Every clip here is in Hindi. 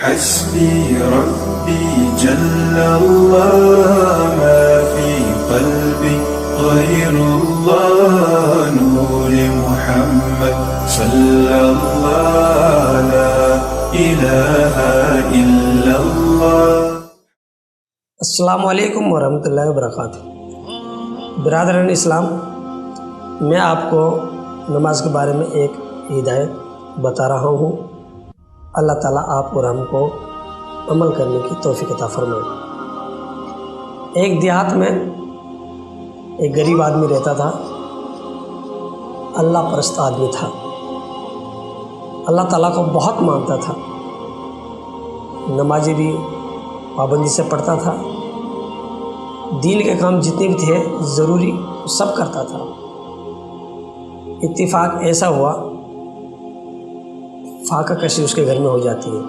हस्बी रब्बी जल्लल्लाह मा फी क़ल्बी ग़ैरुल्लाह नूरे मुहम्मद सल्लल्लाह ला इलाहा इल्लल्लाह। अस्सलामु अलैकुम वरहमतुल्लाहि वबरकातुहू। बिरादरान इस्लाम, मैं आपको नमाज के बारे में एक हिदायत बता रहा हूँ। अल्लाह ताला आप और हमको अमल करने की तौफीक अता फरमाए। एक देहात में एक गरीब आदमी रहता था। अल्लाह परस्त आदमी था, अल्लाह ताला को बहुत मानता था, नमाज़ें भी पाबंदी से पढ़ता था, दीन के काम जितने भी थे ज़रूरी सब करता था। इत्तिफाक ऐसा हुआ, फाका कशी उसके घर में हो जाती है,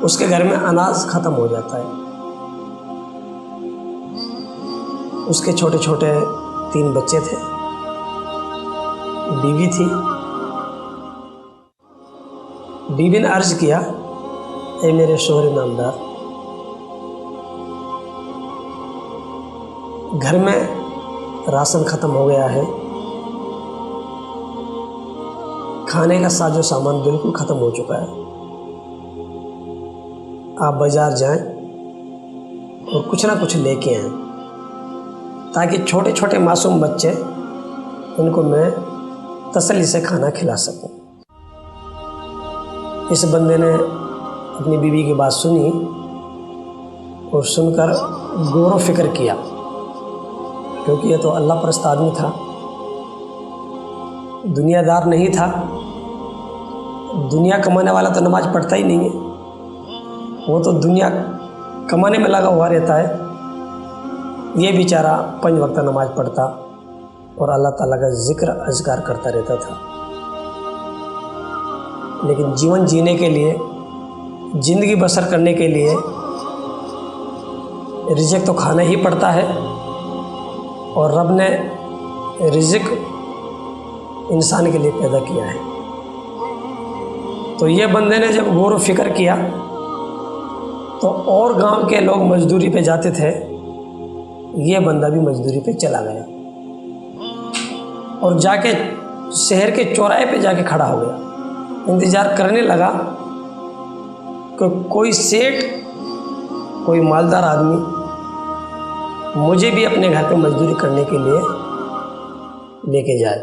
उसके घर में अनाज ख़त्म हो जाता है। उसके छोटे छोटे 3 बच्चे थे, बीवी थी। बीवी ने अर्ज़ किया, ए मेरे शोहर नामदार, घर में राशन ख़त्म हो गया है, खाने का साजो सामान बिल्कुल ख़त्म हो चुका है। आप बाज़ार जाएं और कुछ ना कुछ लेके आएं, ताकि छोटे छोटे मासूम बच्चे, उनको मैं तसल्ली से खाना खिला सकूं। इस बंदे ने अपनी बीवी की बात सुनी और सुनकर गौर व फिक्र किया, क्योंकि ये तो अल्लाह परस्त आदमी था, दुनियादार नहीं था। दुनिया कमाने वाला तो नमाज़ पढ़ता ही नहीं है, वो तो दुनिया कमाने में लगा हुआ रहता है। ये बेचारा 5 वक्त नमाज़ पढ़ता और अल्लाह ताला का ज़िक्र अज़कार करता रहता था। लेकिन जीवन जीने के लिए, ज़िंदगी बसर करने के लिए रिज़्क़ तो खाना ही पड़ता है, और रब ने रिज़्क़ इंसान के लिए पैदा किया है। तो ये बंदे ने जब गौर व फिक्र किया तो और गांव के लोग मजदूरी पे जाते थे, ये बंदा भी मजदूरी पे चला गया और जाके शहर के चौराहे पे जाके खड़ा हो गया। इंतज़ार करने लगा कि कोई सेठ, कोई मालदार आदमी मुझे भी अपने घर पे मजदूरी करने के लिए लेके जाए।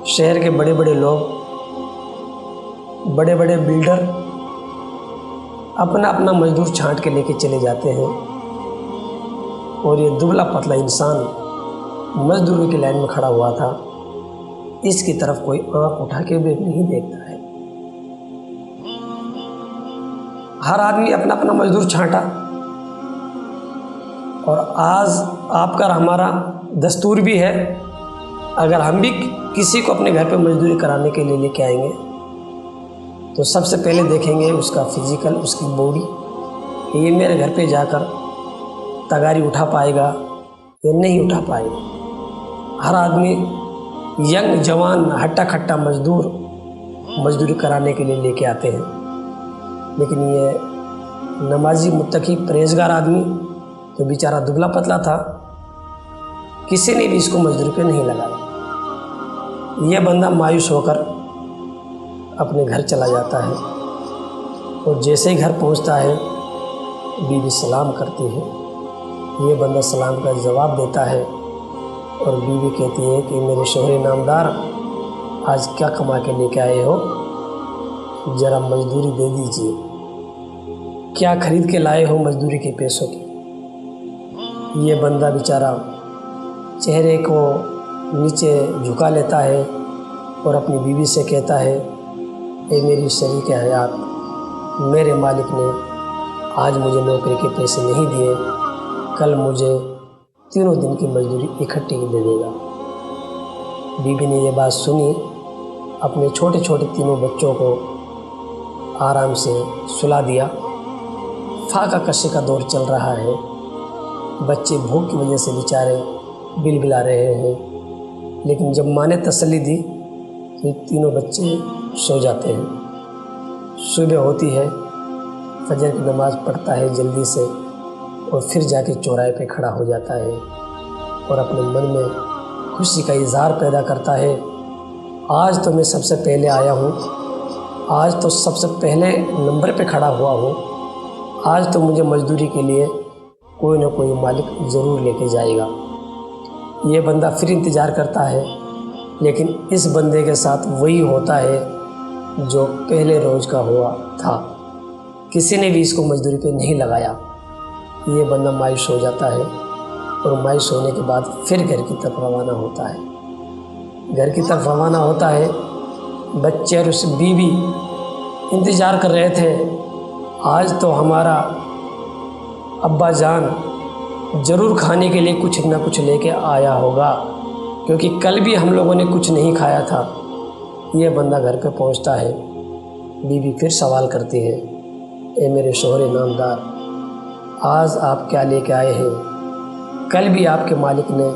शहर के बड़े बड़े लोग, बड़े बड़े बिल्डर अपना अपना मजदूर छांट के लेके चले जाते हैं, और ये दुबला पतला इंसान मजदूरों की लाइन में खड़ा हुआ था, इसकी तरफ कोई आंख उठा के भी नहीं देखता है। हर आदमी अपना अपना मजदूर छांटा, और आज आपका हमारा दस्तूर भी है, अगर हम भी किसी को अपने घर पे मजदूरी कराने के लिए लेके आएंगे तो सबसे पहले देखेंगे उसका फिज़िकल, उसकी बॉडी, कि ये मेरे घर पे जाकर तगारी उठा पाएगा या नहीं उठा पाएगा। हर आदमी यंग जवान हट्टा खट्टा मजदूरी कराने के लिए लेके आते हैं, लेकिन ये नमाजी मुत्तकी परहेज़गार आदमी तो बेचारा दुबला पतला था, किसी ने भी इसको मजदूरी पे नहीं लगाया। यह बंदा मायूस होकर अपने घर चला जाता है, और जैसे ही घर पहुंचता है बीवी सलाम करती है। ये बंदा सलाम का जवाब देता है, और बीवी कहती है कि मेरे शोहर नामदार, आज क्या कमा के लेके आए हो, ज़रा मजदूरी दे दीजिए। क्या खरीद के लाए हो मजदूरी के पैसों की? ये बंदा बेचारा चेहरे को नीचे झुका लेता है और अपनी बीवी से कहता है, ए मेरी शरीक हयात, मेरे मालिक ने आज मुझे नौकरी के पैसे नहीं दिए, कल मुझे 3 दिन की मजदूरी इकट्ठी दे देगा। बीवी ने यह बात सुनी, अपने छोटे छोटे 3 बच्चों को आराम से सुला दिया। फाका कशी का दौर चल रहा है, बच्चे भूख की वजह से बेचारे बिलबिला रहे हैं, लेकिन जब माँ ने तसल्ली दी ये तीनों बच्चे सो जाते हैं। सुबह होती है, फजर की नमाज़ पढ़ता है जल्दी से और फिर जाके चौराहे पे खड़ा हो जाता है और अपने मन में खुशी का इजहार पैदा करता है। आज तो मैं सबसे पहले आया हूँ, आज तो सबसे पहले नंबर पे खड़ा हुआ हूँ, आज तो मुझे मजदूरी के लिए कोई ना कोई मालिक ज़रूर लेके जाएगा। ये बंदा फिर इंतज़ार करता है, लेकिन इस बंदे के साथ वही होता है जो पहले रोज़ का हुआ था। किसी ने भी इसको मजदूरी पे नहीं लगाया। ये बंदा मायूस हो जाता है और मायूस होने के बाद फिर घर की तरफ रवाना होता है। घर की तरफ रवाना होता है। बच्चे और उस बीवी इंतज़ार कर रहे थे, आज तो हमारा अब्बा जान ज़रूर खाने के लिए कुछ ना कुछ लेके आया होगा, क्योंकि कल भी हम लोगों ने कुछ नहीं खाया था। ये बंदा घर पे पहुंचता है। बीवी फिर सवाल करती है, ए मेरे शोहरे नामदार, आज आप क्या लेके आए हैं? कल भी आपके मालिक ने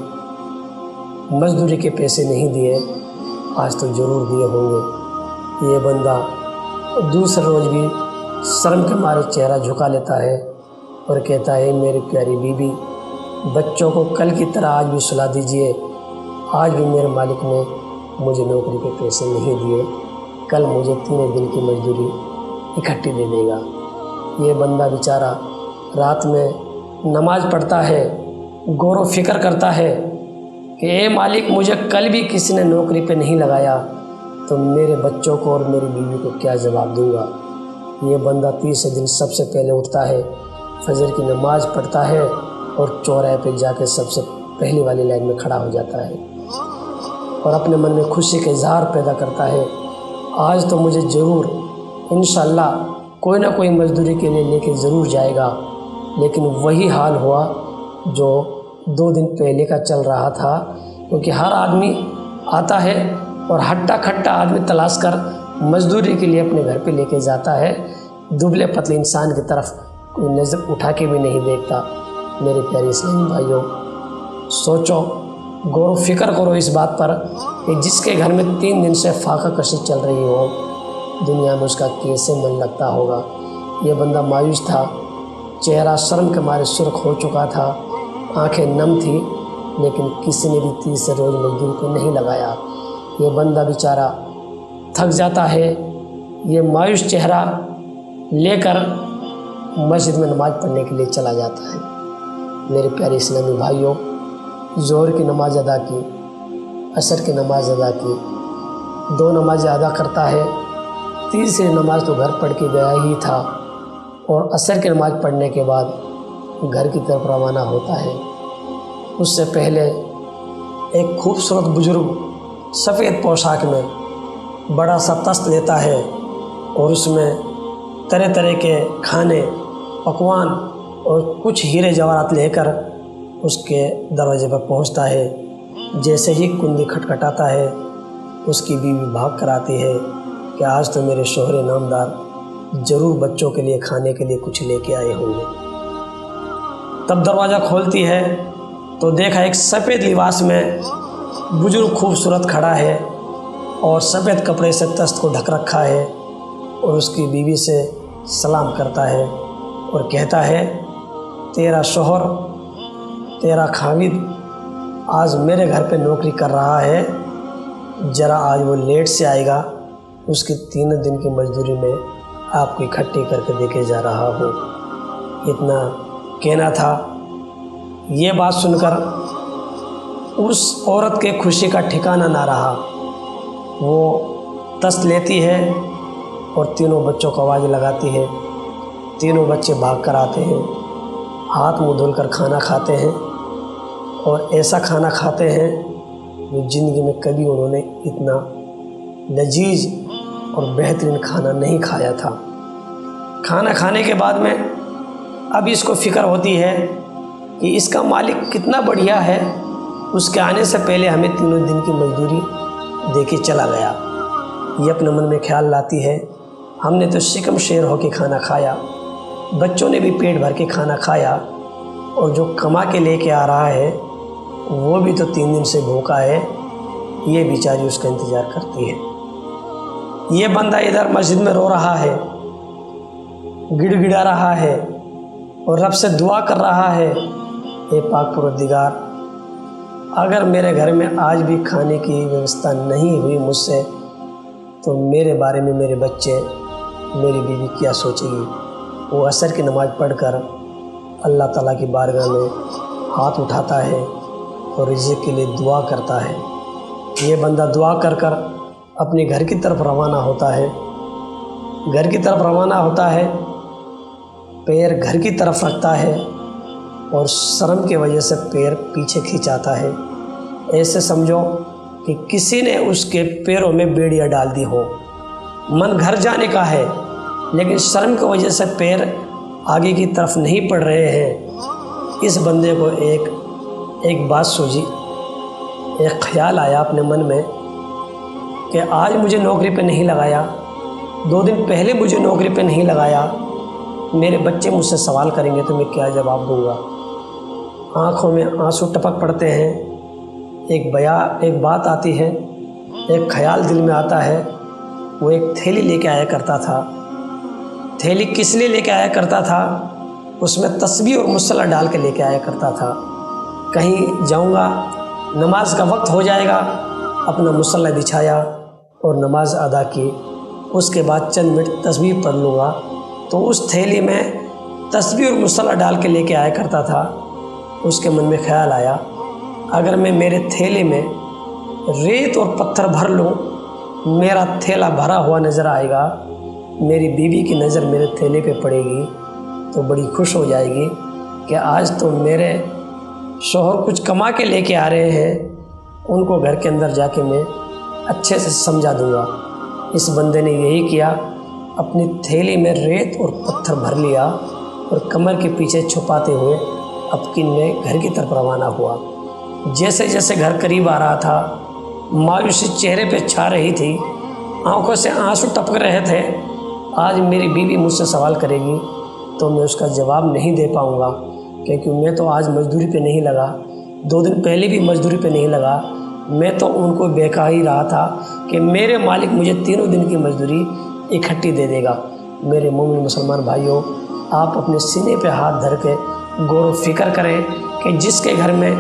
मजदूरी के पैसे नहीं दिए, आज तो ज़रूर दिए होंगे। ये बंदा दूसरे रोज़ भी शर्म के मारे चेहरा झुका लेता है और कहता है, मेरी प्यारी बीवी, बच्चों को कल की तरह आज भी सुला दीजिए। आज भी मेरे मालिक ने मुझे नौकरी के पैसे नहीं दिए, कल मुझे 3 दिन की मजदूरी इकट्ठी दे देगा। ये बंदा बेचारा रात में नमाज़ पढ़ता है, गौर फिक्र करता है कि ए मालिक, मुझे कल भी किसी ने नौकरी पे नहीं लगाया तो मेरे बच्चों को और मेरी बीवी को क्या जवाब दूंगा। ये बंदा तीसरे दिन सबसे पहले उठता है, फजर की नमाज़ पढ़ता है और चौराहे पे जाकर सबसे पहली वाली लाइन में खड़ा हो जाता है और अपने मन में खुशी का इजहार पैदा करता है, आज तो मुझे ज़रूर इंशाअल्लाह कोई ना कोई मजदूरी के लिए लेके ज़रूर जाएगा। लेकिन वही हाल हुआ जो 2 दिन पहले का चल रहा था, क्योंकि हर आदमी आता है और हट्टा खट्टा आदमी तलाश कर मजदूरी के लिए अपने घर पे लेके जाता है। दुबले पतले इंसान की तरफ कोई नज़र उठा के भी नहीं देखता। मेरे प्यारे इस्लामी भाइयों, सोचो, गौर फिक्र करो इस बात पर कि जिसके घर में 3 दिन से फाका कशी चल रही हो, दुनिया में उसका कैसे मन लगता होगा। ये बंदा मायूस था, चेहरा शर्म के मारे सुर्ख हो चुका था, आंखें नम थी, लेकिन किसी ने भी तीसरे रोज़ मजदूरी को नहीं लगाया। ये बंदा बेचारा थक जाता है। ये मायूस चेहरा लेकर मस्जिद में नमाज़ पढ़ने के लिए चला जाता है। मेरे प्यारे इस्लामी भाइयों, ज़ोहर की नमाज़ अदा की, असर की नमाज़ अदा की, 2 नमाज़ें अदा करता है। तीसरी नमाज़ तो घर पढ़ के गया ही था और असर की नमाज़ पढ़ने के बाद घर की तरफ रवाना होता है। उससे पहले एक खूबसूरत बुजुर्ग सफ़ेद पोशाक में बड़ा सा तस्त लेता है और उसमें तरह तरह के खाने, पकवान और कुछ हीरे जवाहरात लेकर उसके दरवाजे पर पहुंचता है। जैसे ही कुंडी खटखटाता है, उसकी बीवी भाग कर आती है कि आज तो मेरे शोहरे नामदार ज़रूर बच्चों के लिए खाने के लिए कुछ लेके आए होंगे। तब दरवाज़ा खोलती है तो देखा एक सफ़ेद लिबास में बुजुर्ग खूबसूरत खड़ा है और सफ़ेद कपड़े से तस्त को ढक रखा है और उसकी बीवी से सलाम करता है और कहता है, तेरा शोहर, तेरा खाविद आज मेरे घर पे नौकरी कर रहा है, ज़रा आज वो लेट से आएगा, उसकी 3 दिन की मजदूरी में आपको इकट्ठी करके देके जा रहा हूँ। इतना कहना था। ये बात सुनकर उस औरत के खुशी का ठिकाना ना रहा। वो तस्त लेती है और तीनों बच्चों को आवाज़ लगाती है। तीनों बच्चे भाग कर आते हैं, हाथ मुँह धुलकर खाना खाते हैं और ऐसा खाना खाते हैं जो ज़िंदगी में कभी उन्होंने इतना लजीज और बेहतरीन खाना नहीं खाया था। खाना खाने के बाद में अब इसको फ़िक्र होती है कि इसका मालिक कितना बढ़िया है, उसके आने से पहले हमें 3 दिन की मजदूरी दे के चला गया। ये अपने मन में ख्याल लाती है, हमने तो शिकम शेर होके खाना खाया, बच्चों ने भी पेट भर के खाना खाया और जो कमा के लेके आ रहा है वो भी तो 3 दिन से भूखा है। ये बेचारी उसका इंतज़ार करती है। ये बंदा इधर मस्जिद में रो रहा है, गिड़गिड़ा रहा है और रब से दुआ कर रहा है, हे पाक परवरदिगार, अगर मेरे घर में आज भी खाने की व्यवस्था नहीं हुई मुझसे, तो मेरे बारे में मेरे बच्चे, मेरी बीवी क्या सोचेगी। वो असर की नमाज़ पढ़कर अल्लाह ताला की बारगाह में हाथ उठाता है और रिज़्क़ के लिए दुआ करता है। ये बंदा दुआ कर कर अपने घर की तरफ रवाना होता है। घर की तरफ रवाना होता है, पैर घर की तरफ रखता है और शर्म की वजह से पैर पीछे खिंचाता है। ऐसे समझो कि किसी ने उसके पैरों में बेड़ियाँ डाल दी हो। मन घर जाने का है, लेकिन शर्म की वजह से पैर आगे की तरफ नहीं पड़ रहे हैं। इस बंदे को एक बात सूझी, एक ख्याल आया अपने मन में कि आज मुझे नौकरी पे नहीं लगाया, 2 दिन पहले मुझे नौकरी पे नहीं लगाया, मेरे बच्चे मुझसे सवाल करेंगे तो मैं क्या जवाब दूंगा। आँखों में आंसू टपक पड़ते हैं। एक बात आती है, एक ख्याल दिल में आता है। वो एक थैली लेके आया करता था। थैली किस लिए लेके आया करता था? उसमें तस्बीह और मुसल्ला डाल के लेके आया करता था। कहीं जाऊंगा, नमाज का वक्त हो जाएगा, अपना मुसल्ला बिछाया और नमाज अदा की, उसके बाद चंद मिनट तस्बीह पढ़ लूँगा। तो उस थैली में तस्बीह और मुसल्ला डाल के लेके आया करता था। उसके मन में ख्याल आया, अगर मैं मेरे थैले में रेत और पत्थर भर लूँ, मेरा थैला भरा हुआ नज़र आएगा, मेरी बीवी की नज़र मेरे थैले पे पड़ेगी तो बड़ी खुश हो जाएगी कि आज तो मेरे शौहर कुछ कमा के लेके आ रहे हैं, उनको घर के अंदर जाके मैं अच्छे से समझा दूँगा। इस बंदे ने यही किया, अपनी थैली में रेत और पत्थर भर लिया और कमर के पीछे छुपाते हुए अपने घर की तरफ रवाना हुआ। जैसे जैसे घर करीब आ रहा था, मायूसी चेहरे पे छा रही थी, आंखों से आंसू टपक रहे थे। आज मेरी बीवी मुझसे सवाल करेगी तो मैं उसका जवाब नहीं दे पाऊँगा, क्योंकि मैं तो आज मजदूरी पे नहीं लगा, 2 दिन पहले भी मजदूरी पे नहीं लगा। मैं तो उनको बेका ही रहा था कि मेरे मालिक मुझे 3 दिन की मजदूरी इकट्ठी दे देगा। मेरे मोमिन मुसलमान भाइयों, आप अपने सीने पे हाथ धर के गौर फिक्र करें कि जिसके घर में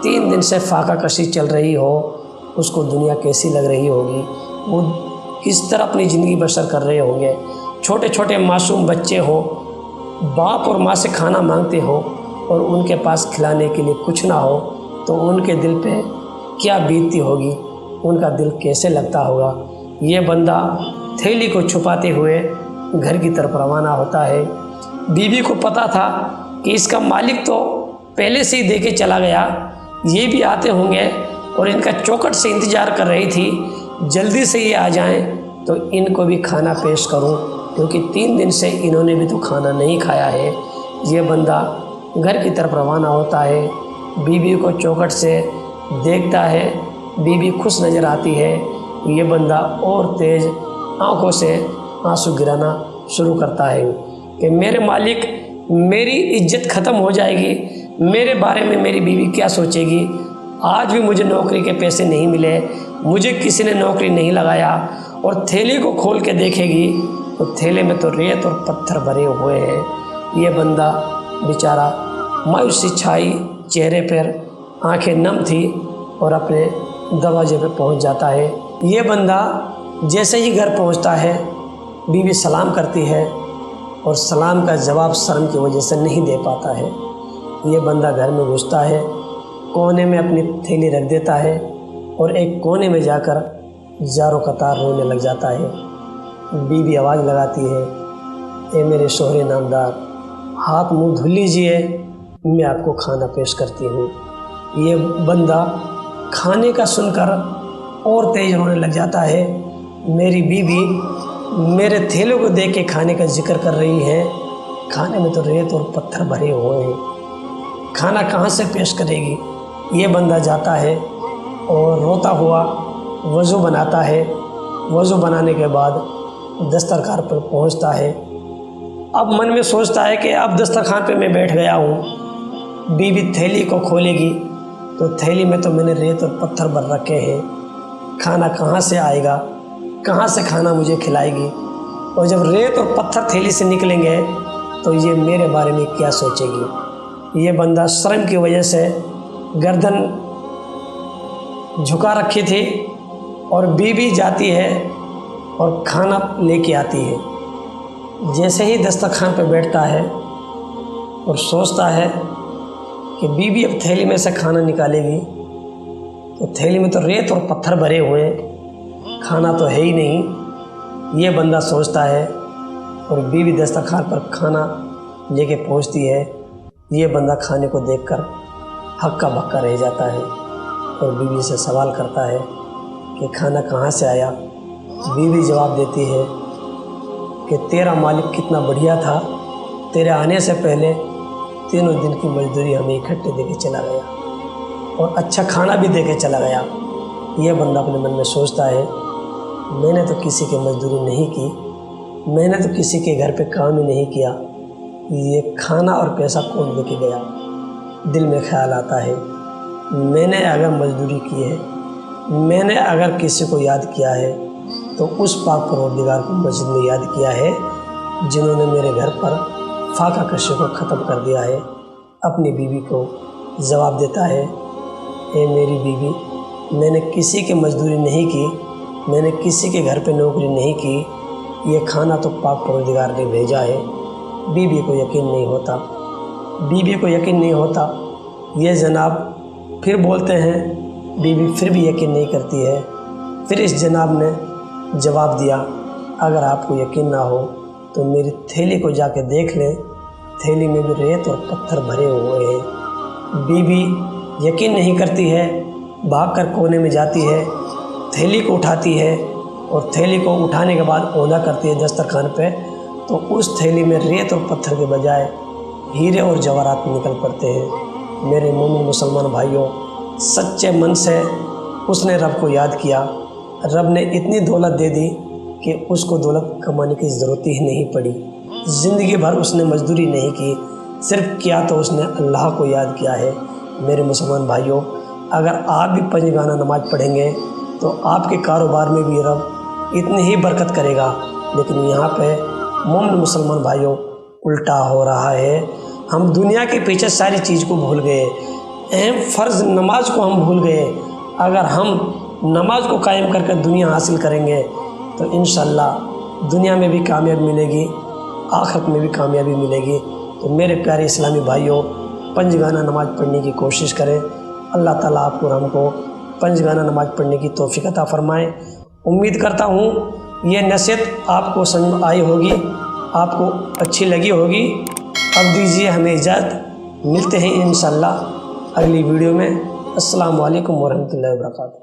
3 दिन से फाका कशी चल रही हो, उसको दुनिया कैसी लग रही होगी, वो किस तरह अपनी ज़िंदगी बसर कर रहे होंगे। छोटे छोटे मासूम बच्चे हो, बाप और माँ से खाना मांगते हो और उनके पास खिलाने के लिए कुछ ना हो, तो उनके दिल पे क्या बीतती होगी, उनका दिल कैसे लगता होगा। ये बंदा थैली को छुपाते हुए घर की तरफ रवाना होता है। बीवी को पता था कि इसका मालिक तो पहले से ही दे के चला गया, ये भी आते होंगे और इनका चौखट से इंतज़ार कर रही थी, जल्दी से ये आ जाएं तो इनको भी खाना पेश करूं, क्योंकि 3 दिन से इन्होंने भी तो खाना नहीं खाया है। ये बंदा घर की तरफ रवाना होता है, बीवी को चौखट से देखता है, बीवी खुश नज़र आती है। ये बंदा और तेज़ आंखों से आंसू गिराना शुरू करता है कि मेरे मालिक, मेरी इज्जत ख़त्म हो जाएगी, मेरे बारे में मेरी बीवी क्या सोचेगी। आज भी मुझे नौकरी के पैसे नहीं मिले, मुझे किसी ने नौकरी नहीं लगाया, और थैली को खोल के देखेगी तो थैले में तो रेत और पत्थर भरे हुए हैं। ये बंदा बेचारा मायूसी छाई चेहरे पर, आंखें नम थी और अपने दरवाजे पे पहुंच जाता है। ये बंदा जैसे ही घर पहुंचता है, बीवी सलाम करती है और सलाम का जवाब शर्म की वजह से नहीं दे पाता है। ये बंदा घर में घुसता है, कोने में अपनी थैली रख देता है और एक कोने में जाकर ज़ारों कतार रोने लग जाता है। बीवी आवाज़ लगाती है, ए मेरे शोहरे नामदार, हाथ मुंह धुल लीजिए, मैं आपको खाना पेश करती हूँ। ये बंदा खाने का सुनकर और तेज रोने लग जाता है। मेरी बीवी मेरे थैलों को देख के खाने का जिक्र कर रही है, खाने में तो रेत और पत्थर भरे हुए हैं, खाना कहाँ से पेश करेगी। ये बंदा जाता है और रोता हुआ वज़ू बनाता है। वज़ू बनाने के बाद दस्तरखान पर पहुंचता है। अब मन में सोचता है कि अब दस्तरखान पे मैं बैठ गया हूँ, बीवी थैली को खोलेगी तो थैली में तो मैंने रेत और पत्थर भर रखे हैं, खाना कहाँ से आएगा, कहाँ से खाना मुझे खिलाएगी, और जब रेत और पत्थर थैली से निकलेंगे तो ये मेरे बारे में क्या सोचेगी। ये बंदा शर्म की वजह से गर्दन झुका रखी थी, और बीवी जाती है और खाना लेके आती है। जैसे ही दस्तरखान पर बैठता है और सोचता है कि बीवी अब थैली में से खाना निकालेगी, तो थैली में तो रेत और पत्थर भरे हुए हैं, खाना तो है ही नहीं। ये बंदा सोचता है, और बीवी दस्तरखान पर खाना लेके पहुंचती है। ये बंदा खाने को देखकर हक्का बक्का रह जाता है और बीवी से सवाल करता है कि खाना कहाँ से आया। बीवी जवाब देती है कि तेरा मालिक कितना बढ़िया था, तेरे आने से पहले 3 दिन की मजदूरी हमें इकट्ठे देके चला गया और अच्छा खाना भी देके चला गया। यह बंदा अपने मन में सोचता है, मैंने तो किसी की मजदूरी नहीं की, मैंने तो किसी के घर पे काम ही नहीं किया, ये खाना और पैसा कौन देके गया। दिल में ख्याल आता है, मैंने अगर मजदूरी की है, मैंने अगर किसी को याद किया है, तो उस पाक परवरदिगार को मस्जिद में याद किया है, जिन्होंने मेरे घर पर फाका कशी को ख़त्म कर दिया है। अपनी बीवी को जवाब देता है, ए मेरी बीवी, मैंने किसी की मजदूरी नहीं की, मैंने किसी के घर पे नौकरी नहीं की, ये खाना तो पाक परवरदिगार ने भेजा है। बीवी को यकीन नहीं होता, बीवी को यकीन नहीं होता। ये जनाब फिर बोलते हैं, बीवी फिर भी यकीन नहीं करती है। फिर इस जनाब ने जवाब दिया, अगर आपको यकीन ना हो तो मेरी थैली को जाके देख लें, थैली में भी रेत और पत्थर भरे हुए हैं। बीवी यकीन नहीं करती है, भागकर कोने में जाती है, थैली को उठाती है और थैली को उठाने के बाद औंधा करती है दस्तरखान पे, तो उस थैली में रेत और पत्थर के बजाय हीरे और जवाहरात निकल पड़ते हैं। मेरे मोमिन मुसलमान भाइयों, सच्चे मन से उसने रब को याद किया। रब ने इतनी दौलत दे दी कि उसको दौलत कमाने की ज़रूरत ही नहीं पड़ी। ज़िंदगी भर उसने मजदूरी नहीं की, सिर्फ किया तो उसने अल्लाह को याद किया है। मेरे मुसलमान भाइयों, अगर आप भी पंजगाना नमाज पढ़ेंगे तो आपके कारोबार में भी रब इतनी ही बरकत करेगा। लेकिन यहाँ पे मोमिन मुसलमान भाइयों उल्टा हो रहा है। हम दुनिया के पीछे सारी चीज़ को भूल गए, अहम फ़र्ज़ नमाज को हम भूल गए। अगर हम नमाज को कायम करके दुनिया हासिल करेंगे तो इंशाअल्लाह दुनिया में भी कामयाबी मिलेगी, आखिरत में भी कामयाबी मिलेगी। तो मेरे प्यारे इस्लामी भाइयों, पंजगाना नमाज पढ़ने की कोशिश करें। अल्लाह ताला आपको और हमको पंजगाना नमाज पढ़ने की तौफीक अता फरमाए। उम्मीद करता हूँ ये नसीहत आपको समझ में आई होगी, आपको अच्छी लगी होगी। अब दीजिए हमें इजाज़त, मिलते हैं इंशाअल्लाह अगली वीडियो में। अस्सलामु अलैकुम वरहमतुल्लाहि वबरकातुहू।